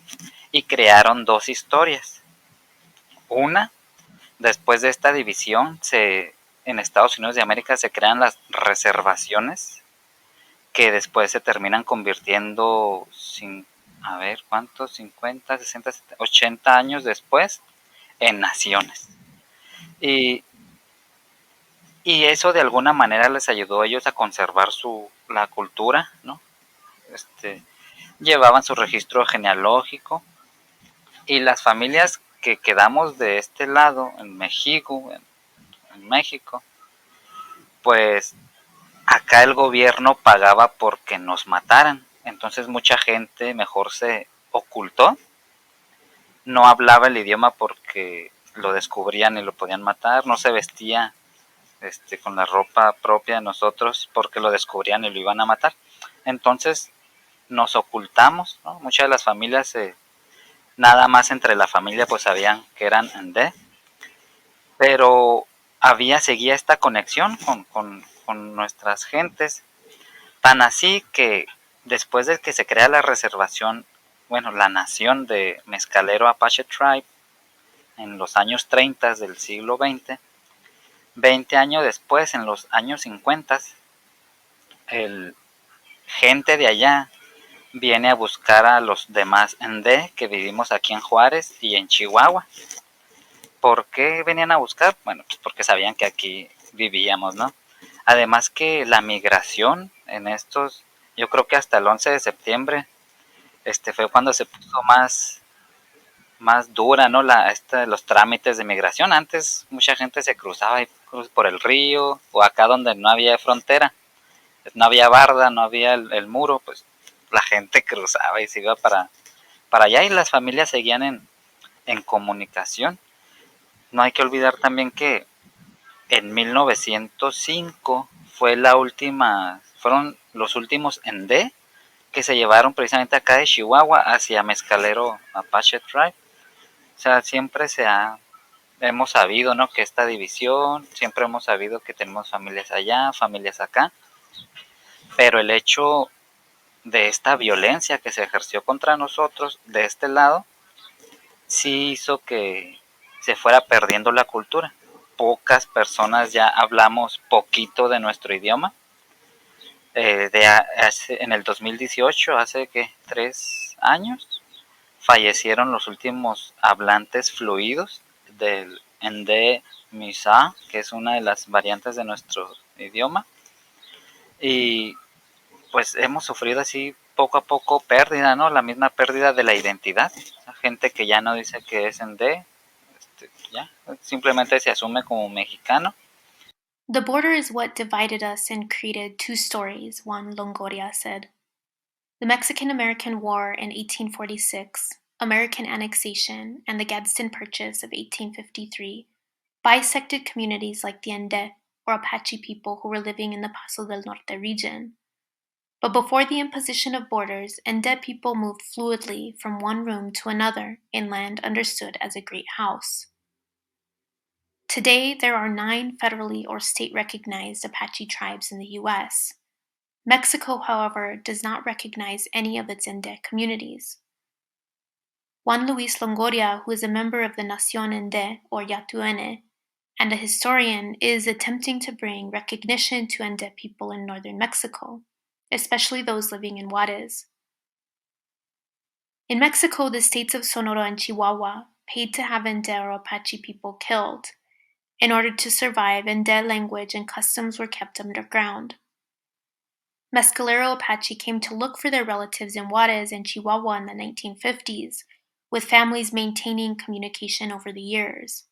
y crearon dos historias. Una, después de esta división, en Estados Unidos de América se crean las reservaciones, que después se terminan convirtiendo, a ver, ¿cuántos? 50, 60, 70, 80 años después, en naciones. Y eso de alguna manera les ayudó a ellos a conservar la cultura, ¿no? Llevaban su registro genealógico, y las familias que quedamos de este lado, en México, pues acá el gobierno pagaba porque nos mataran. Entonces mucha gente mejor se ocultó, no hablaba el idioma porque lo descubrían y lo podían matar, no se vestía con la ropa propia de nosotros porque lo descubrían y lo iban a matar. Entonces nos ocultamos, ¿no? Muchas de las familias, nada más entre la familia pues sabían que eran Andé, pero seguía esta conexión con nuestras gentes, tan así que después de que se crea la reservación, bueno, la nación de Mezcalero Apache Tribe, en los años 30 del siglo XX, 20 años después, en los años 50, gente de allá viene a buscar a los demás Ndé que vivimos aquí en Juárez y en Chihuahua. ¿Por qué venían a buscar? Bueno, pues porque sabían que aquí vivíamos, ¿no? Además que la migración en estos, yo creo que hasta el 11 de septiembre, fue cuando se puso más más dura, ¿no? Los trámites de migración. Antes mucha gente se cruzaba por el río o acá donde no había frontera, no había barda, no había el muro, pues la gente cruzaba y se iba para allá y las familias seguían en comunicación. No hay que olvidar también que en 1905 fueron los últimos Ende que se llevaron precisamente acá de Chihuahua hacia Mezcalero Apache Tribe. O sea, hemos sabido, ¿no? Que esta división, siempre hemos sabido que tenemos familias allá, familias acá, pero el hecho de esta violencia que se ejerció contra nosotros de este lado, sí hizo que se fuera perdiendo la cultura. Pocas personas ya hablamos poquito de nuestro idioma. En el 2018, hace que 3 años, fallecieron los últimos hablantes fluidos del Ende Misa, que es una de las variantes de nuestro idioma. Y pues hemos sufrido así poco a poco pérdida, ¿no? La misma pérdida de la identidad. La gente que ya no dice que es Ende, ya simplemente se asume como mexicano. The border is what divided us and created two stories, Juan Longoria said. The Mexican-American War in 1846, American annexation, and the Gadsden Purchase of 1853 bisected communities like the Ende, or Apache people who were living in the Paso del Norte region. But before the imposition of borders, Ende people moved fluidly from one room to another in land understood as a great house. Today, there are 9 federally or state-recognized Apache tribes in the U.S. Mexico, however, does not recognize any of its Ende communities. Juan Luis Longoria, who is a member of the Nación Ende, or Yatuene, and a historian, is attempting to bring recognition to Ende people in northern Mexico, especially those living in Juarez. In Mexico, the states of Sonora and Chihuahua paid to have Ende or Apache people killed. In order to survive, Ende language and customs were kept underground. Mescalero Apache came to look for their relatives in Juarez and Chihuahua in the 1950s, with families maintaining communication over the years.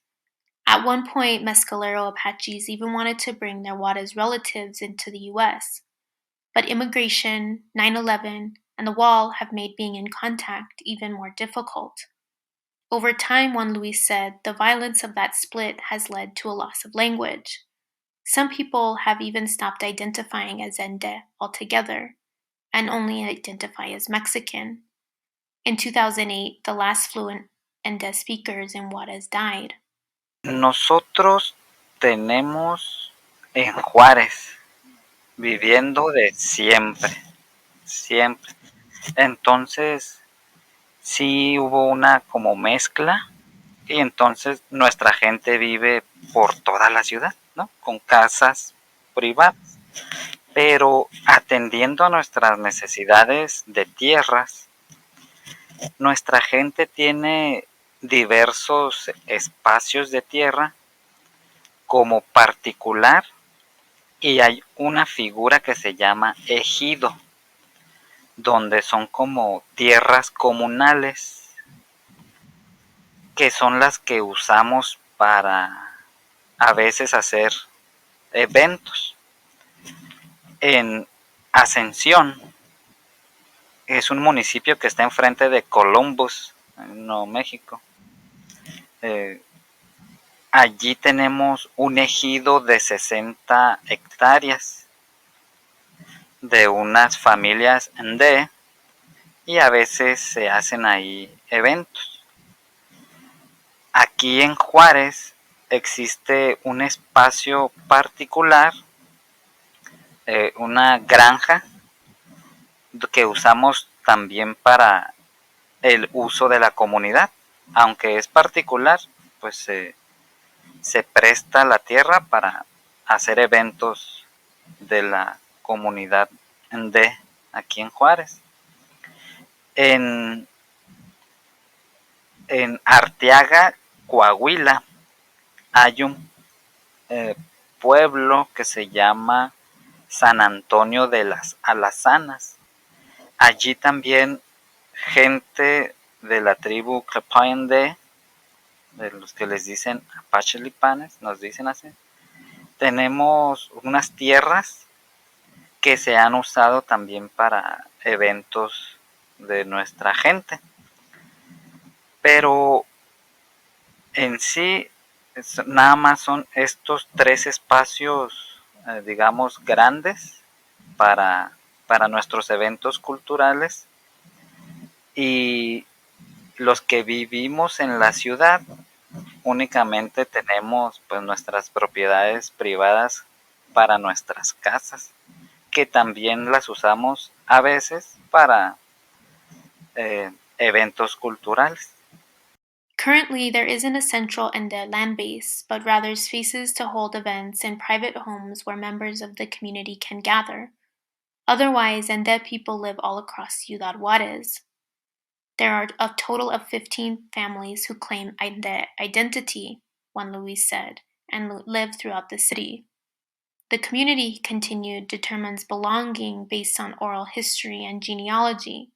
At one point, Mescalero Apaches even wanted to bring their Juarez relatives into the U.S., but immigration, 9/11, and the wall have made being in contact even more difficult. Over time, Juan Luis said, the violence of that split has led to a loss of language. Some people have even stopped identifying as Ende altogether and only identify as Mexican. In 2008, the last fluent Ende speakers in Juarez died. Nosotros tenemos en Juárez viviendo de siempre. Entonces, sí hubo una como mezcla y entonces nuestra gente vive por toda la ciudad, ¿no? Con casas privadas, pero atendiendo a nuestras necesidades de tierras, nuestra gente tiene diversos espacios de tierra como particular y hay una figura que se llama ejido, donde son como tierras comunales, que son las que usamos para a veces hacer eventos. En Ascensión es un municipio que está enfrente de Columbus, en Nuevo México. Allí tenemos un ejido de 60 hectáreas de unas familias Ende y a veces se hacen ahí eventos. Aquí en Juárez existe un espacio particular, una granja que usamos también para el uso de la comunidad. Aunque es particular, pues se presta la tierra para hacer eventos de la comunidad Ende aquí en Juárez. En Arteaga, Coahuila, hay un pueblo que se llama San Antonio de las Alazanas. Allí también gente de la tribu Clepayende, de los que les dicen Apachelipanes, nos dicen así, tenemos unas tierras que se han usado también para eventos de nuestra gente. Pero en sí, nada más son estos 3 espacios, digamos, grandes para nuestros eventos culturales, y los que vivimos en la ciudad únicamente tenemos pues nuestras propiedades privadas para nuestras casas, que también las usamos a veces para eventos culturales. Currently, there isn't a central Ende land base, but rather spaces to hold events in private homes where members of the community can gather. Otherwise, Ende people live all across Ciudad Juarez. There are a total of 15 families who claim Ende identity, Juan Luis said, and live throughout the city. The community, he continued, determines belonging based on oral history and genealogy,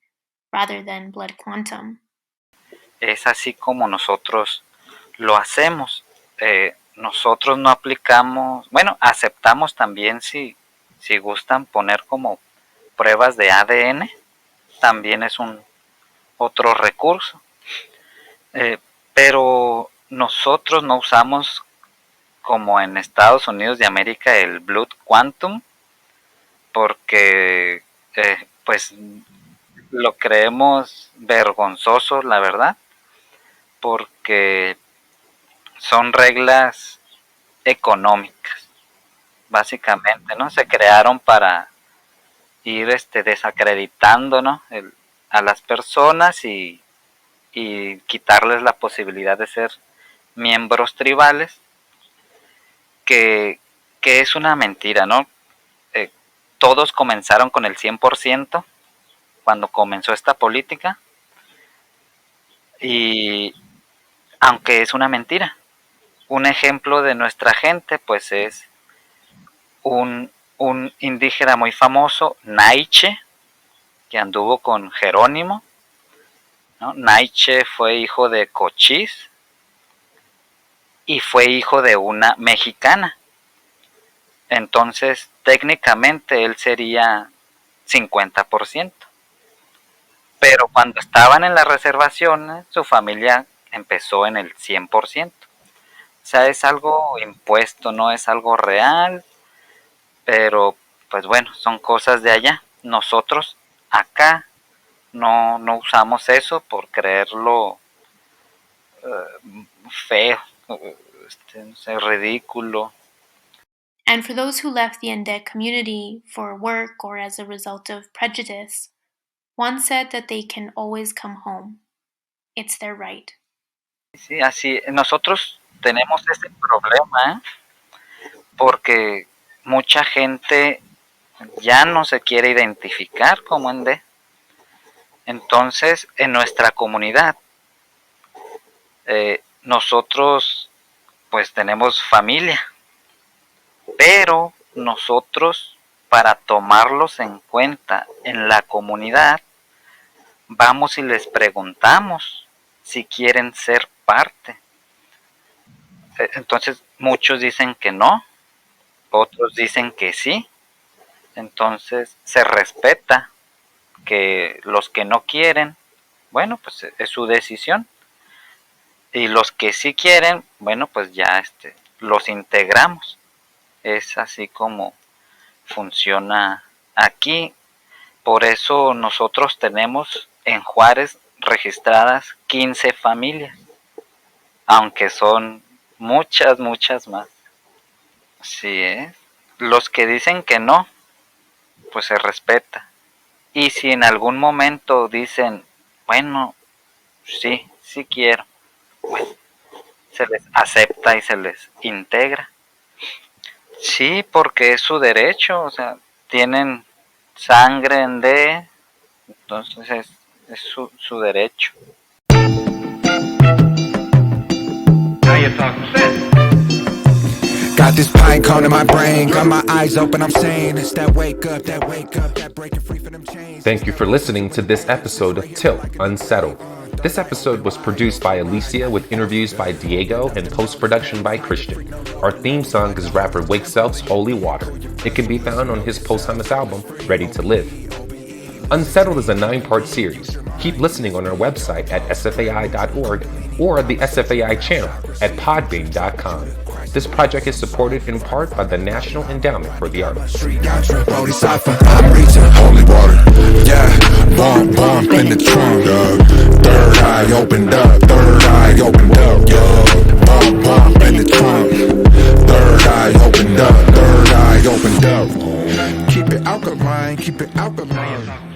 rather than blood quantum. Es así como nosotros lo hacemos. Nosotros no aplicamos, bueno, aceptamos también si gustan poner como pruebas de ADN, también es un otro recurso. Pero nosotros no usamos, como en Estados Unidos de América, el blood quantum, porque pues lo creemos vergonzoso, la verdad, porque son reglas económicas, básicamente, ¿no? Se crearon para ir desacreditando, ¿no? A las personas y quitarles la posibilidad de ser miembros tribales, que es una mentira, ¿no? Todos comenzaron con el 100% cuando comenzó esta política, y aunque es una mentira. Un ejemplo de nuestra gente pues es un indígena muy famoso, Naiche, que anduvo con Jerónimo, ¿no? Naiche fue hijo de Cochís y fue hijo de una mexicana. Entonces, técnicamente él sería 50%. Pero cuando estaban en las reservaciones, su familia empezó en el 100%. O sea, es algo impuesto, no es algo real, pero pues bueno, son cosas de allá. Nosotros acá no usamos eso por creerlo feo, no sé, ridículo. And for those who left the Ende community for work or as a result of prejudice, one said that they can always come home. It's their right. Sí, así, nosotros tenemos ese problema, porque mucha gente ya no se quiere identificar como Ende. Entonces, en nuestra comunidad, nosotros pues tenemos familia, pero nosotros, para tomarlos en cuenta en la comunidad, vamos y les preguntamos si quieren ser parte. Entonces muchos dicen que no, otros dicen que sí. Entonces se respeta que los que no quieren, bueno, pues es su decisión, y los que sí quieren, bueno, pues ya los integramos. Es así como funciona aquí. Por eso nosotros tenemos en Juárez registradas 15 familias, aunque son muchas más. Así es. Los que dicen que no, pues se respeta. Y si en algún momento dicen, bueno, sí quiero, bueno, se les acepta y se les integra. Sí, porque es su derecho, o sea, tienen sangre en D, entonces es su derecho. Got this pine cone in my brain, got my eyes open, I'm saying it's that wake up, that breaking free from them chains. Thank you for listening to this episode of Tilt Unsettled. This episode was produced by Alicia with interviews by Diego and post-production by Christian. Our theme song is rapper Wake Self's Holy Water. It can be found on his posthumous album, Ready to Live. Unsettled is a 9-part series. Keep listening on our website at sfai.org or the SFAI channel at podbean.com. This project is supported in part by the National Endowment for the Arts. I'm reaching holy water. Yeah, bump, bump in the trunk. Third eye opened up. Third eye opened up. Yeah, bump, bump in the trunk. Third eye opened up. Third eye opened up. Keep it alkaline. Keep it alkaline.